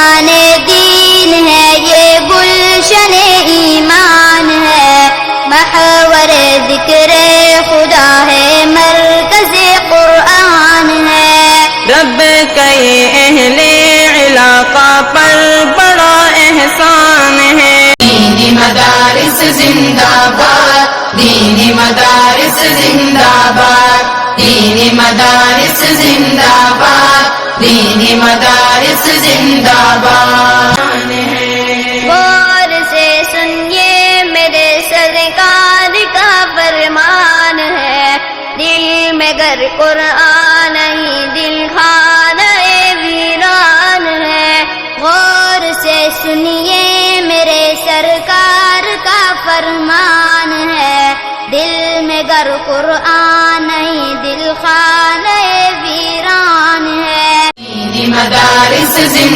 بستان دین ہے، یہ گلشن ایمان ہے، محور ذکر خدا ہے، مرکز قرآن ہے۔ رب کئی اہل علاقہ پر بڑا احسان ہے۔ دینی مدارس زندہ باد، دینی مدارس زندہ باد، دینی مدارس زندہ باد، دینی مدارس زندہ باد۔ غور سے سنیے میرے سرکار کا فرمان ہے، دل میں گر قرآن نہیں دل خانہ ویران ہے۔ غور سے سنیے میرے سرکار کا فرمان ہے، دل میں گر قرآن نہیں دل خانہ ویران ہے۔ دینی مدارس زندہ